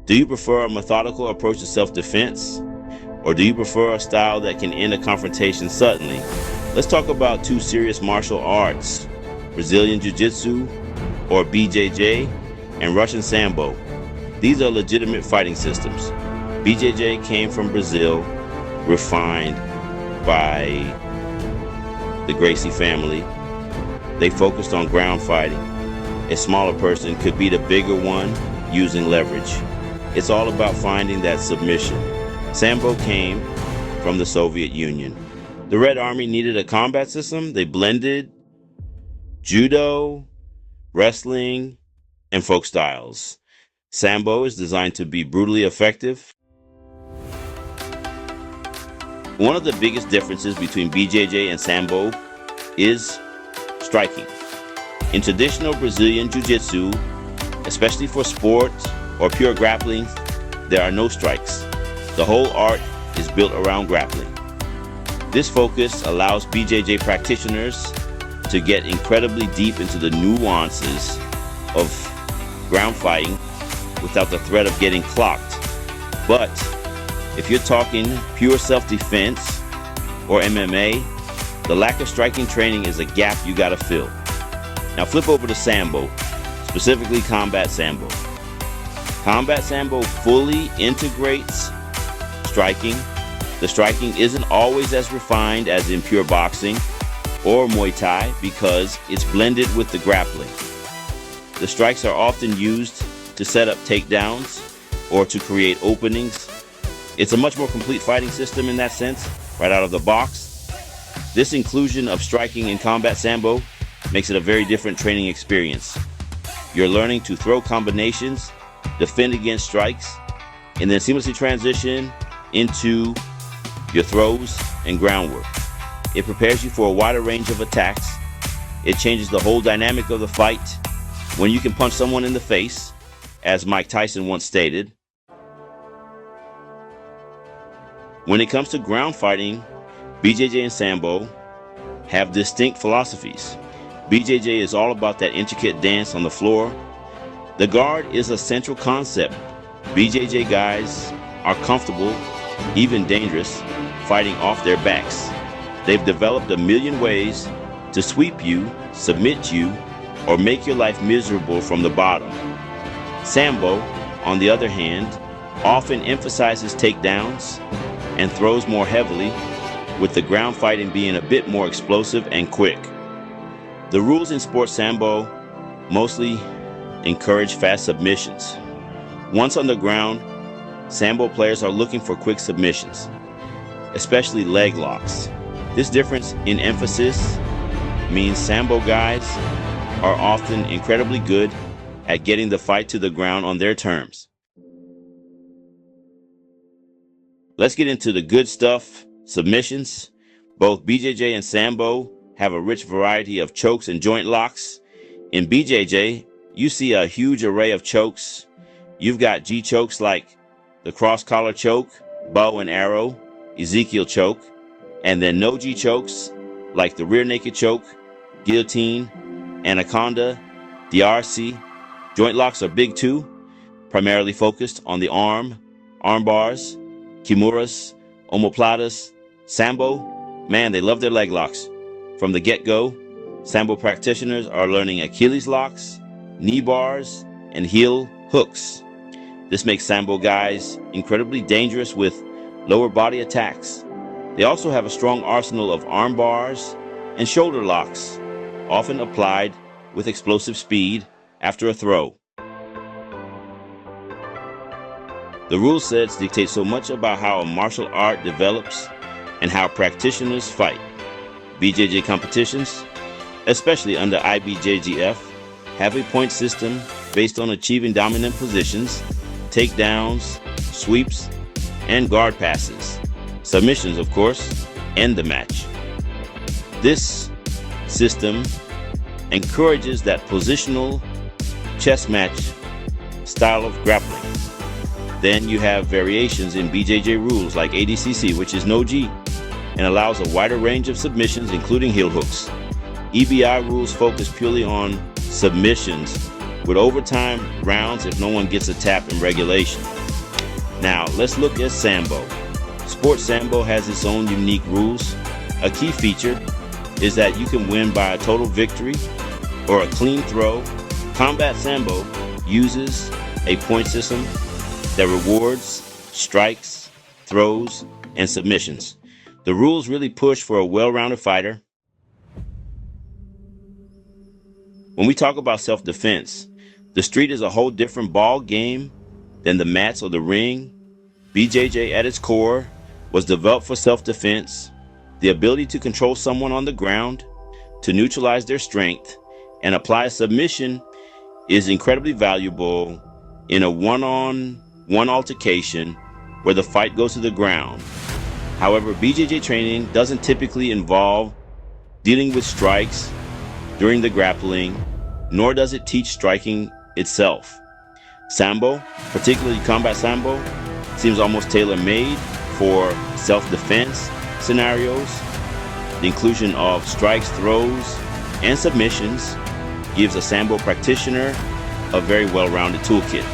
Do you prefer a methodical approach to self-defense? Or do you prefer a style that can end a confrontation suddenly? Let's talk about two serious martial arts, Brazilian Jiu-Jitsu or BJJ and Russian Sambo. These are legitimate fighting systems. BJJ came from Brazil, refined by the Gracie family. They focused on ground fighting. A smaller person could beat a bigger one using leverage. It's all about finding that submission. Sambo came from the Soviet Union. The Red Army needed a combat system. They blended judo, wrestling, and folk styles. Sambo is designed to be brutally effective. One of the biggest differences between BJJ and Sambo is striking. In traditional Brazilian Jiu-Jitsu, especially for sport or pure grappling, there are no strikes. The whole art is built around grappling. This focus allows BJJ practitioners to get incredibly deep into the nuances of ground fighting without the threat of getting clocked. But if you're talking pure self-defense or MMA, the lack of striking training is a gap you gotta fill. Now flip over to Sambo, specifically Combat Sambo. Combat Sambo fully integrates striking. The striking isn't always as refined as in pure boxing or Muay Thai because it's blended with the grappling. The strikes are often used to set up takedowns or to create openings. It's a much more complete fighting system in that sense, right out of the box. This inclusion of striking in Combat Sambo makes it a very different training experience. You're learning to throw combinations, defend against strikes, and then seamlessly transition into your throws and groundwork. It prepares you for a wider range of attacks. It changes the whole dynamic of the fight when you can punch someone in the face, as Mike Tyson once stated. When it comes to ground fighting, BJJ and Sambo have distinct philosophies. BJJ is all about that intricate dance on the floor. The guard is a central concept. BJJ guys are comfortable, even dangerous, fighting off their backs. They've developed a million ways to sweep you, submit you, or make your life miserable from the bottom. Sambo, on the other hand, often emphasizes takedowns and throws more heavily, with the ground fighting being a bit more explosive and quick. The rules in Sport Sambo mostly encourage fast submissions. Once on the ground, Sambo players are looking for quick submissions, especially leg locks. This difference in emphasis means Sambo guys are often incredibly good at getting the fight to the ground on their terms. Let's get into the good stuff, submissions. Both BJJ and Sambo have a rich variety of chokes and joint locks. In BJJ, you see a huge array of chokes. You've got G chokes like the cross collar choke, bow and arrow, Ezekiel choke, and then no G chokes like the rear naked choke, guillotine, anaconda, DRC. Joint locks are big too, primarily focused on the arm, arm bars, kimuras, omoplatas. Sambo, man, they love their leg locks. From the get-go, Sambo practitioners are learning Achilles locks, knee bars, and heel hooks. This makes Sambo guys incredibly dangerous with lower body attacks. They also have a strong arsenal of arm bars and shoulder locks, often applied with explosive speed after a throw. The rule sets dictate so much about how a martial art develops and how practitioners fight. BJJ competitions, especially under IBJJF, have a point system based on achieving dominant positions, takedowns, sweeps, and guard passes. Submissions, of course, end the match. This system encourages that positional chess match style of grappling. Then you have variations in BJJ rules like ADCC, which is no G, and allows a wider range of submissions, including heel hooks. EBI rules focus purely on submissions, with overtime rounds if no one gets a tap in regulation. Now, let's look at Sambo. Sports Sambo has its own unique rules. A key feature is that you can win by a total victory or a clean throw. Combat Sambo uses a point system that rewards strikes, throws, and submissions. The rules really push for a well-rounded fighter. When we talk about self-defense, the street is a whole different ball game than the mats or the ring. BJJ at its core was developed for self-defense, the ability to control someone on the ground, to neutralize their strength, and apply a submission is incredibly valuable in a one-on-one altercation where the fight goes to the ground. However, BJJ training doesn't typically involve dealing with strikes during the grappling, nor does it teach striking itself. Sambo, particularly combat Sambo, seems almost tailor-made for self-defense scenarios. The inclusion of strikes, throws, and submissions gives a Sambo practitioner a very well-rounded toolkit.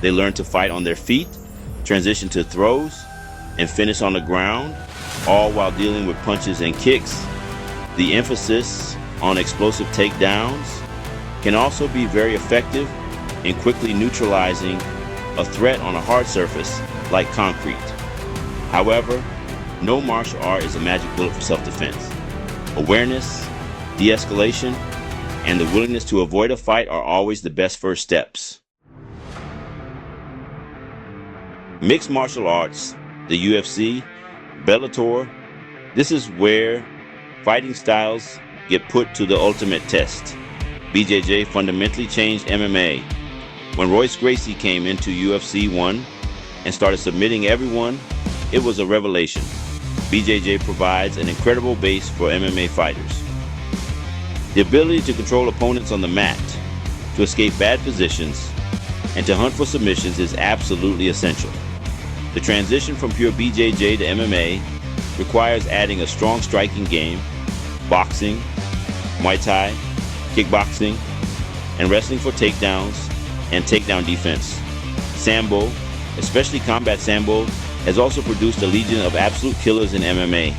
They learn to fight on their feet, transition to throws, and finish on the ground, all while dealing with punches and kicks. The emphasis on explosive takedowns can also be very effective in quickly neutralizing a threat on a hard surface like concrete. However, no martial art is a magic bullet for self-defense. Awareness, de-escalation, and the willingness to avoid a fight are always the best first steps. Mixed martial arts, the UFC, Bellator, this is where fighting styles get put to the ultimate test. BJJ fundamentally changed MMA. When Royce Gracie came into UFC 1 and started submitting everyone, it was a revelation. BJJ provides an incredible base for MMA fighters. The ability to control opponents on the mat, to escape bad positions, and to hunt for submissions is absolutely essential. The transition from pure BJJ to MMA requires adding a strong striking game, boxing, Muay Thai, kickboxing, and wrestling for takedowns and takedown defense. Sambo, especially combat Sambo, has also produced a legion of absolute killers in MMA.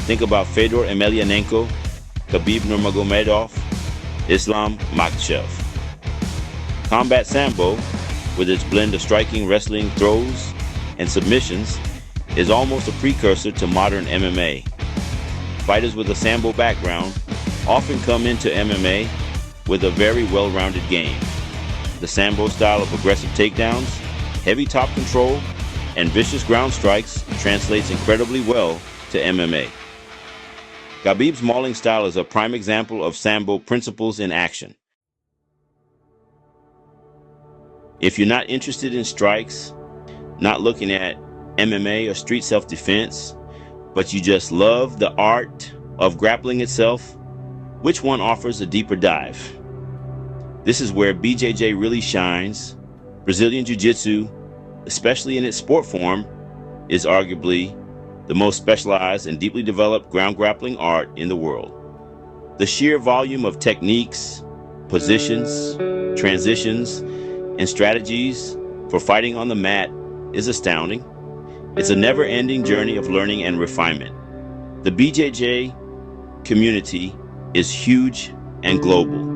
Think about Fedor Emelianenko, Khabib Nurmagomedov, Islam Makhachev. Combat Sambo, with its blend of striking, wrestling, throws, and submissions, is almost a precursor to modern MMA. Fighters with a Sambo background often come into MMA with a very well-rounded game. The Sambo style of aggressive takedowns, heavy top control, and vicious ground strikes translates incredibly well to MMA. Khabib's mauling style is a prime example of Sambo principles in action. If you're not interested in strikes, not looking at MMA or street self-defense, but you just love the art of grappling itself, which one offers a deeper dive? This is where BJJ really shines. Brazilian Jiu-Jitsu, especially in its sport form, is arguably the most specialized and deeply developed ground grappling art in the world. The sheer volume of techniques, positions, transitions, and strategies for fighting on the mat is astounding. It's a never-ending journey of learning and refinement. The BJJ community is huge and global,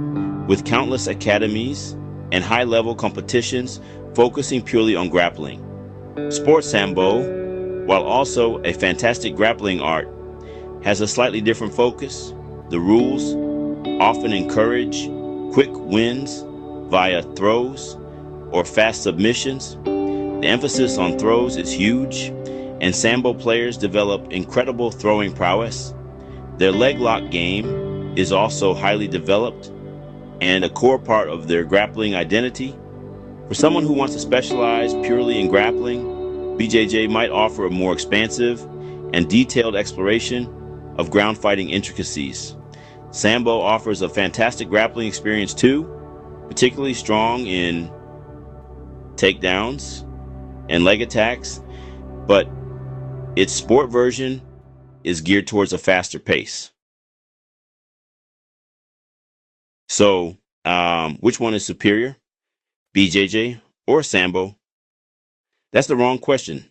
with countless academies and high-level competitions focusing purely on grappling. Sports Sambo, while also a fantastic grappling art, has a slightly different focus. The rules often encourage quick wins via throws or fast submissions. The emphasis on throws is huge, and Sambo players develop incredible throwing prowess. Their leg lock game is also highly developed and a core part of their grappling identity. For someone who wants to specialize purely in grappling, BJJ might offer a more expansive and detailed exploration of ground fighting intricacies. Sambo offers a fantastic grappling experience too, particularly strong in takedowns and leg attacks, but its sport version is geared towards a faster pace. So which one is superior, BJJ or Sambo? That's the wrong question.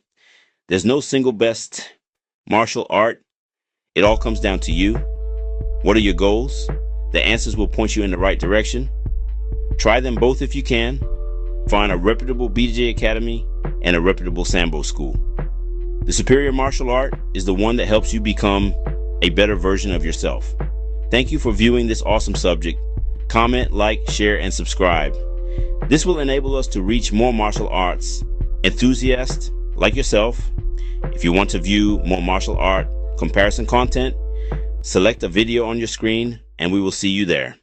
There's no single best martial art. It all comes down to you. What are your goals? The answers will point you in the right direction. Try them both if you can. Find a reputable BJJ academy and a reputable Sambo school. The superior martial art is the one that helps you become a better version of yourself. Thank you for viewing this awesome subject. Comment, like, share, and subscribe. This will enable us to reach more martial arts enthusiasts like yourself. If you want to view more martial art comparison content, select a video on your screen and we will see you there.